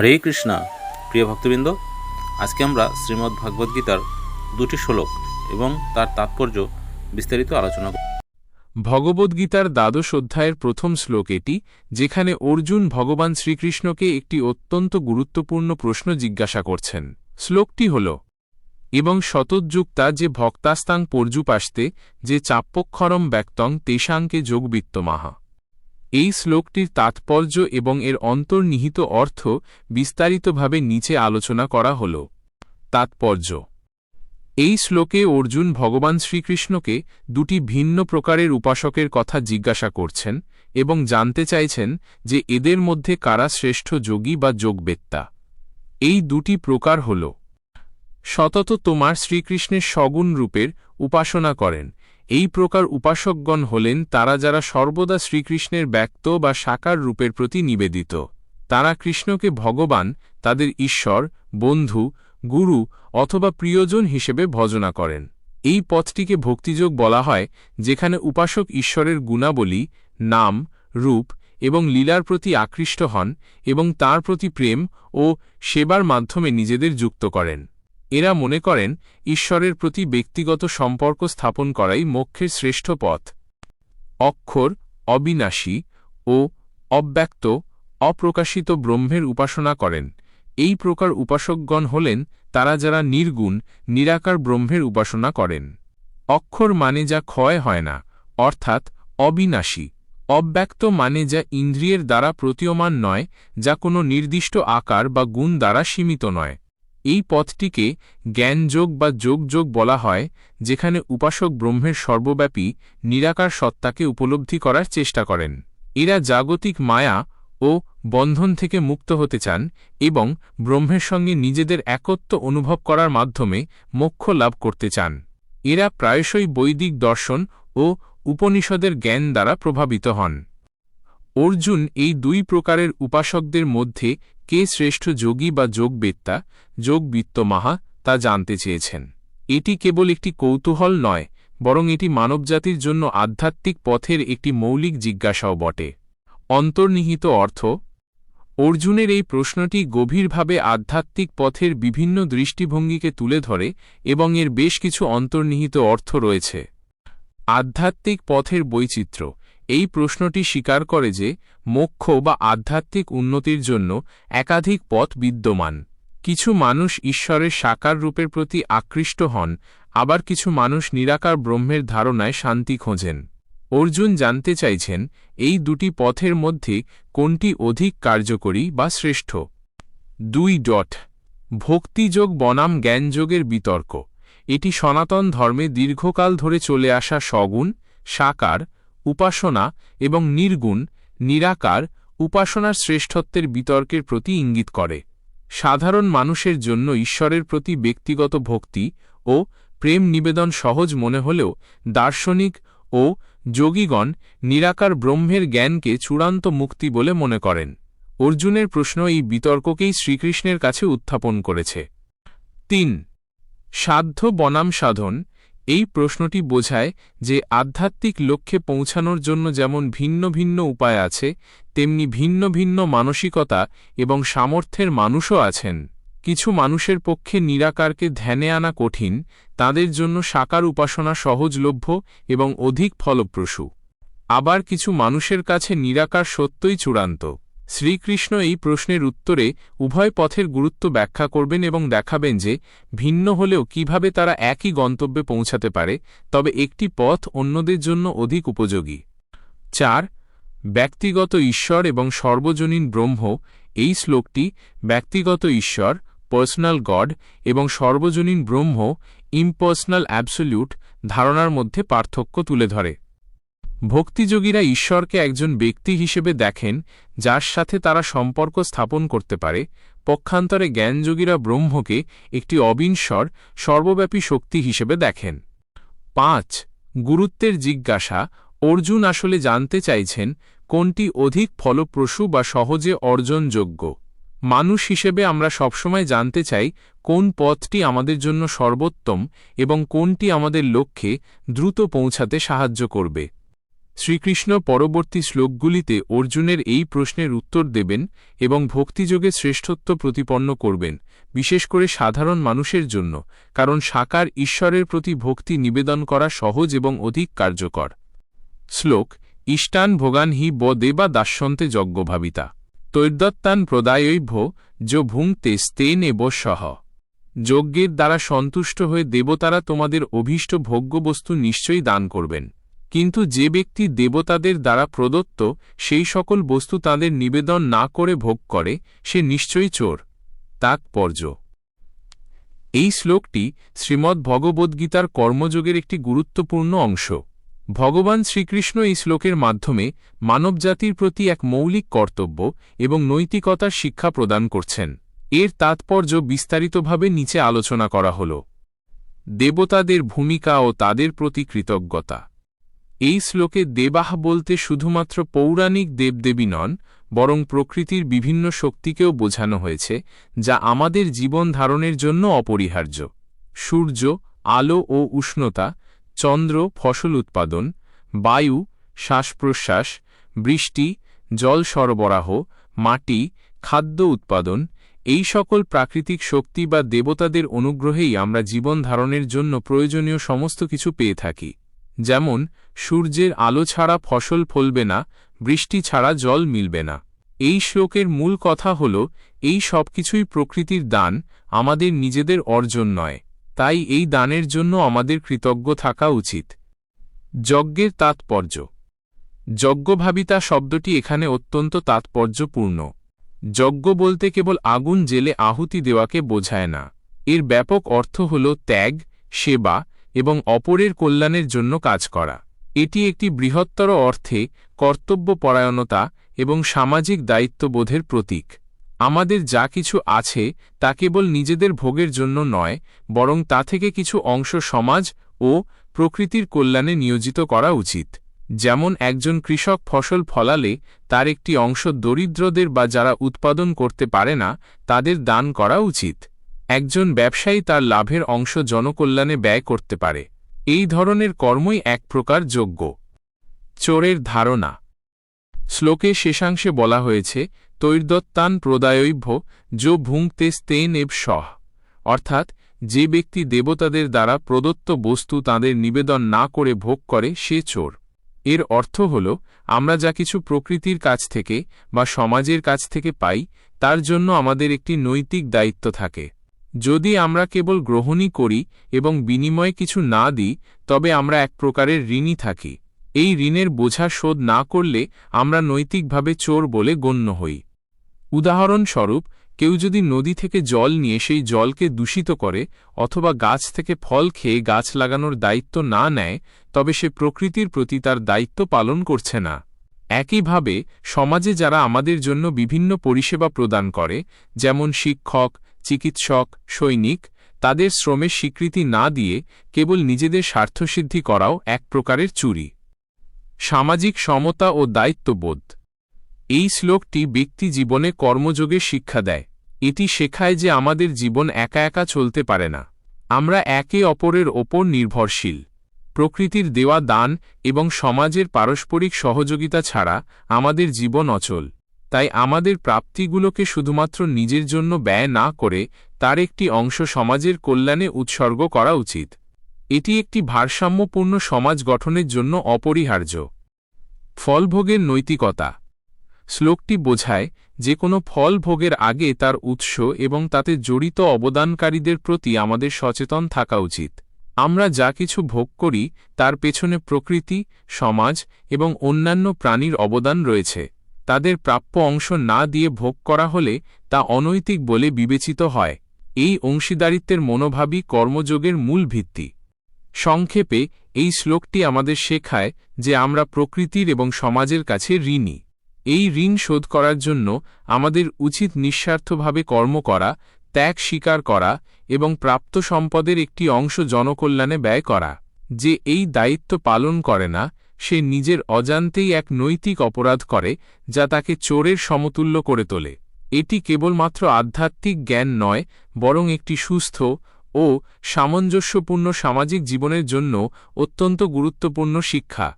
হরে কৃষ্ণা। প্রিয় ভক্তবৃন্দ, আজকে আমরা শ্রীমদ্ ভাগবত গীতার 2টি শ্লোক এবং তার তাৎপর্য বিস্তারিত আলোচনা করব। ভগবদ্গীতার দ্বাদশ অধ্যায়ের প্রথম শ্লোক এটি, যেখানে অর্জুন ভগবান শ্রীকৃষ্ণকে একটি অত্যন্ত গুরুত্বপূর্ণ প্রশ্ন জিজ্ঞাসা করছেন। শ্লোকটি হল, এবং শতযুক্তা যে ভক্তাস্তাং পর্যুপাস্তে যে চাপ্পক্ষরম ব্যক্তং তেষাঙ্কে যোগবিত্তমাহা। এই শ্লোকটির তাৎপর্য এবং এর অন্তর্নিহিত অর্থ বিস্তারিতভাবে নিচে আলোচনা করা হল। তাৎপর্য: এই শ্লোকে অর্জুন ভগবান শ্রীকৃষ্ণকে দুটি ভিন্ন প্রকারের উপাসকের কথা জিজ্ঞাসা করছেন এবং জানতে চাইছেন যে এদের মধ্যে কারা শ্রেষ্ঠ যোগী বা যোগবেত্তা। এই দুটি প্রকার হল, সতত তোমার শ্রীকৃষ্ণের সগুণ রূপের উপাসনা করেন। এই প্রকার উপাসকগণ হলেন তারা যারা সর্বদা শ্রীকৃষ্ণের ব্যক্ত বা সাকার রূপের প্রতি নিবেদিত। তারা কৃষ্ণকে ভগবান, তাদের ঈশ্বর, বন্ধু, গুরু অথবা প্রিয়জন হিসেবে ভজনা করেন। এই পথটিকে ভক্তিযোগ বলা হয়, যেখানে উপাসক ঈশ্বরের গুণাবলী, নাম, রূপ এবং লীলার প্রতি আকৃষ্ট হন এবং তার প্রতি প্রেম ও সেবার মাধ্যমে নিজেদের যুক্ত করেন। এরা মনে করেন ঈশ্বরের প্রতি ব্যক্তিগত সম্পর্ক স্থাপন করাই মোক্ষের শ্রেষ্ঠ পথ। অক্ষর, অবিনাশী ও অব্যক্ত, অপ্রকাশিত ব্রহ্মের উপাসনা করেন। এই প্রকার উপাসকগণ হলেন তারা যারা নির্গুণ, নিরাকার ব্রহ্মের উপাসনা করেন। অক্ষর মানে যা ক্ষয় হয় না, অর্থাৎ অবিনাশী। অব্যক্ত মানে যা ইন্দ্রিয়ের দ্বারা প্রতীয়মান নয়, যা কোনো নির্দিষ্ট আকার বা গুণ দ্বারা সীমিত নয়। এই পথটিকে জ্ঞানযোগ বা যোগযোগ বলা হয়, যেখানে উপাসক ব্রহ্মের সর্বব্যাপী নিরাকার সত্তাকে উপলব্ধি করার চেষ্টা করেন। এরা জাগতিক মায়া ও বন্ধন থেকে মুক্ত হতে চান এবং ব্রহ্মের সঙ্গে নিজেদের একত্ব অনুভব করার মাধ্যমে মোক্ষ লাভ করতে চান। এরা প্রায়শই বৈদিক দর্শন ও উপনিষদের জ্ঞান দ্বারা প্রভাবিত হন। অর্জুন এই দুই প্রকারের উপাসকদের মধ্যে কে শ্রেষ্ঠ যোগী বা যোগবেত্তা, যোগবিত্তমাহা, তা জানতে চেয়েছেন। এটি কেবল একটি কৌতূহল নয়, বরং এটি মানবজাতির জন্য আধ্যাত্মিক পথের একটি মৌলিক জিজ্ঞাসাও বটে। অন্তর্নিহিত অর্থ: অর্জুনের এই প্রশ্নটি গভীরভাবে আধ্যাত্মিক পথের বিভিন্ন দৃষ্টিভঙ্গিকে তুলে ধরে এবং এর বেশ কিছু অন্তর্নিহিত অর্থ রয়েছে। আধ্যাত্মিক পথের বৈচিত্র্য: এই প্রশ্নটি স্বীকার করে যে মোক্ষ বা আধ্যাত্মিক উন্নতির জন্য একাধিক পথ বিদ্যমান। কিছু মানুষ ঈশ্বরের সাকার রূপের প্রতি আকৃষ্ট হন, আবার কিছু মানুষ নিরাকার ব্রহ্মের ধারণায় শান্তি খোঁজেন। অর্জুন জানতে চাইছেন এই দুটি পথের মধ্যে কোনটি অধিক কার্যকরী বা শ্রেষ্ঠ। 2. ভক্তিযোগ বনাম জ্ঞানযোগের বিতর্ক: এটি সনাতন ধর্মে দীর্ঘকাল ধরে চলে আসা সগুণ, সাকার উপাসনা এবং নির্গুণ, নিরাকার উপাসনার শ্রেষ্ঠত্বের বিতর্কের প্রতি ইঙ্গিত করে। সাধারণ মানুষের জন্য ঈশ্বরের প্রতি ব্যক্তিগত ভক্তি ও প্রেম নিবেদন সহজ মনে হলেও দার্শনিক ও যোগীগণ নিরাকার ব্রহ্মের জ্ঞানকে চূড়ান্ত মুক্তি বলে মনে করেন। অর্জুনের প্রশ্ন এই বিতর্ককেই শ্রীকৃষ্ণের কাছে উত্থাপন করেছে। 3. সাধ্য বনাম সাধন: এই প্রশ্নটি বোঝায় যে আধ্যাত্মিক লক্ষ্যে পৌঁছানোর জন্য যেমন ভিন্ন ভিন্ন উপায় আছে, তেমনি ভিন্ন ভিন্ন মানসিকতা এবং সামর্থ্যের মানুষও আছেন। কিছু মানুষের পক্ষে নিরাকারকে ধ্যানে আনা কঠিন, তাদের জন্য সাকার উপাসনা সহজলভ্য এবং অধিক ফলপ্রসূ। আবার কিছু মানুষের কাছে নিরাকার সত্যই চূড়ান্ত। শ্রীকৃষ্ণ এই প্রশ্নের উত্তরে উভয় পথের গুরুত্ব ব্যাখ্যা করবেন এবং দেখাবেন যে ভিন্ন হলেও কিভাবে তারা একই গন্তব্যে পৌঁছাতে পারে, তবে একটি পথ অন্যদের জন্য অধিক উপযোগী। 4. ব্যক্তিগত ঈশ্বর এবং সর্বজনীন ব্রহ্ম: এই শ্লোকটি ব্যক্তিগত ঈশ্বর, পার্সোনাল গড, এবং সর্বজনীন ব্রহ্ম, ইম্পার্সোনাল অ্যাবসোলিউট ধারণার মধ্যে পার্থক্য তুলে ধরে। ভক্তিযোগীরা ঈশ্বরকে একজন ব্যক্তি হিসেবে দেখেন যার সাথে তারা সম্পর্ক স্থাপন করতে পারে। পক্ষান্তরে জ্ঞানযোগীরা ব্রহ্মকে একটি অবিনশ্বর, সর্বব্যাপী শক্তি হিসেবে দেখেন। 5. গুরুত্বের জিজ্ঞাসা: অর্জুন আসলে জানতে চাইছেন কোনটি অধিক ফলপ্রসূ বা সহজে অর্জনযোগ্য। মানুষ হিসেবে আমরা সবসময় জানতে চাই কোন পথটি আমাদের জন্য সর্বোত্তম এবং কোনটি আমাদের লক্ষ্যে দ্রুত পৌঁছাতে সাহায্য করবে। শ্রীকৃষ্ণ পরবর্তী শ্লোকগুলিতে অর্জুনের এই প্রশ্নের উত্তর দেবেন এবং ভক্তিযোগে শ্রেষ্ঠত্ব প্রতিপন্ন করবেন, বিশেষ করে সাধারণ মানুষের জন্য, কারণ সাকার ঈশ্বরের প্রতি ভক্তি নিবেদন করা সহজ এবং অধিক কার্যকর। শ্লোক: ইষ্টান ভোগান হি ব দেবা দাস্যন্তে যজ্ঞভাবিতা তৈর্দত্তান প্রদায়ৈভ্য যো ভুঙ্ক্তে স্তেন এব সহ। যজ্ঞের দ্বারা সন্তুষ্ট হয়ে দেবতারা তোমাদের অভীষ্ট ভোগ্যবস্তু নিশ্চয়ই দান করবেন, কিন্তু যে ব্যক্তি দেবতাদের দ্বারা প্রদত্ত সেই সকল বস্তু তাদের নিবেদন না করে ভোগ করে সে নিশ্চয়ই চোর। তাৎপর্য: এই শ্লোকটি শ্রীমদ্ ভগবদ্গীতার কর্মযোগের একটি গুরুত্বপূর্ণ অংশ। ভগবান শ্রীকৃষ্ণ এই শ্লোকের মাধ্যমে মানবজাতির প্রতি এক মৌলিক কর্তব্য এবং নৈতিকতার শিক্ষা প্রদান করছেন। এর তাৎপর্য বিস্তারিতভাবে নিচে আলোচনা করা হল। দেবতাদের ভূমিকা ও তাদের প্রতি কৃতজ্ঞতা। এই শ্লোকে দেবাহ বলতে শুধুমাত্র পৌরাণিক দেবদেবী নন, বরং প্রকৃতির বিভিন্ন শক্তিকেও বোঝানো হয়েছে, যা আমাদের জীবন ধারণের জন্য অপরিহার্য। সূর্য, আলো ও উষ্ণতা; চন্দ্র, ফসল উৎপাদন; বায়ু, শ্বাস-প্রশ্বাস; বৃষ্টি, জল সরবরাহ; মাটি, খাদ্য উৎপাদন; এই সকল প্রাকৃতিক শক্তি বা দেবতাদের অনুগ্রহেই আমরা জীবন ধারণের জন্য প্রয়োজনীয় সমস্ত কিছু পেয়ে থাকি। যেমন সূর্যের আলো ছাড়া ফসল ফলবে না, বৃষ্টি ছাড়া জল মিলবে না। এই শ্লোকের মূল কথা হল, এই সবকিছুই প্রকৃতির দান, আমাদের নিজেদের অর্জন নয়। তাই এই দানের জন্য আমাদের কৃতজ্ঞ থাকা উচিত। যজ্ঞের তাৎপর্য। যজ্ঞভাবিতা শব্দটি এখানে অত্যন্ত তাৎপর্যপূর্ণ। যজ্ঞ বলতে কেবল আগুন জ্বেলে আহুতি দেওয়াকে বোঝায় না। এর ব্যাপক অর্থ হল ত্যাগ, সেবা এবং অপরের কল্যাণের জন্য কাজ করা। এটি একটি বৃহত্তর অর্থে কর্তব্যপরায়ণতা এবং সামাজিক দায়িত্ববোধের প্রতীক। আমাদের যা কিছু আছে তা কেবল নিজেদের ভোগের জন্য নয়, বরং তা থেকে কিছু অংশ সমাজ ও প্রকৃতির কল্যাণে নিয়োজিত করা উচিত। যেমন একজন কৃষক ফসল ফলালে তার একটি অংশ দরিদ্রদের বা যারা উৎপাদন করতে পারে না তাদের দান করা উচিত। একজন ব্যবসায়ী তার লাভের অংশ জনকল্যাণে ব্যয় করতে পারে। এই ধরনের কর্মই এক প্রকার যজ্ঞ। চোরের ধারণা। শ্লোকের শেষাংশে বলা হয়েছে, তৈর্দত্তান প্রদায়ৈভ্য যো ভুঙ্ক্তে স্তেন এব সহ, অর্থাৎ যে ব্যক্তি দেবতাদের দ্বারা প্রদত্ত বস্তু তাঁদের নিবেদন না করে ভোগ করে সে চোর। এর অর্থ হল, আমরা যা কিছু প্রকৃতির কাছ থেকে বা সমাজের কাছ থেকে পাই তার জন্য আমাদের একটি নৈতিক দায়িত্ব থাকে। যদি আমরা কেবল গ্রহণই করি এবং বিনিময়ে কিছু না দিই, তবে আমরা এক প্রকারের ঋণী থাকি। এই ঋণের বোঝা শোধ না করলে আমরা নৈতিকভাবে চোর বলে গণ্য হই। উদাহরণস্বরূপ, কেউ যদি নদী থেকে জল নিয়ে সেই জলকে দূষিত করে অথবা গাছ থেকে ফল খেয়ে গাছ লাগানোর দায়িত্ব না নেয়, তবে সে প্রকৃতির প্রতি তার দায়িত্ব পালন করছে না। একইভাবে সমাজে যারা আমাদের জন্য বিভিন্ন পরিষেবা প্রদান করে, যেমন শিক্ষক, চিকিৎসক, সৈনিক, তাদের শ্রমের স্বীকৃতি না দিয়ে কেবল নিজেদের স্বার্থসিদ্ধি করাও এক প্রকারের চুরি। সামাজিক সমতা ও দায়িত্ববোধ। এই শ্লোকটি ব্যক্তি জীবনে কর্মযোগের শিক্ষা দেয়। এটি শেখায় যে আমাদের জীবন একা একা চলতে পারে না। আমরা একে অপরের ওপর নির্ভরশীল। প্রকৃতির দেওয়া দান এবং সমাজের পারস্পরিক সহযোগিতা ছাড়া আমাদের জীবন অচল। তাই আমাদের প্রাপ্তিগুলোকে শুধুমাত্র নিজের জন্য ব্যয় না করে তার একটি অংশ সমাজের কল্যাণে উৎসর্গ করা উচিত। এটি একটি ভারসাম্যপূর্ণ সমাজ গঠনের জন্য অপরিহার্য। ফলভোগের নৈতিকতা। শ্লোকটি বোঝায় যে কোনো ফল ভোগের আগে তার উৎস এবং তাতে জড়িত অবদানকারীদের প্রতি আমাদের সচেতন থাকা উচিত। আমরা যা কিছু ভোগ করি তার পেছনে প্রকৃতি, সমাজ এবং অন্যান্য প্রাণীর অবদান রয়েছে। তাদের প্রাপ্য অংশ না দিয়ে ভোগ করা হলে তা অনৈতিক বলে বিবেচিত হয়। এই অংশীদারিত্বের মনোভাবই কর্মযোগের মূল ভিত্তি। সংক্ষেপে, এই শ্লোকটি আমাদের শেখায় যে আমরা প্রকৃতির এবং সমাজের কাছে ঋণী। এই ঋণ শোধ করার জন্য আমাদের উচিত নিঃস্বার্থভাবে কর্ম করা, ত্যাগ স্বীকার করা এবং প্রাপ্ত সম্পদের একটি অংশ জনকল্যাণে ব্যয় করা। যে এই দায়িত্ব পালন করে না, সে নিজের অজান্তেই এক নৈতিক অপরাধ করে যা তাকে চোরের সমতুল্য করে তোলে। এটি কেবলমাত্র আধ্যাত্মিক জ্ঞান নয়, বরং একটি সুস্থ ও সামঞ্জস্যপূর্ণ সামাজিক জীবনের জন্য অত্যন্ত গুরুত্বপূর্ণ শিক্ষা।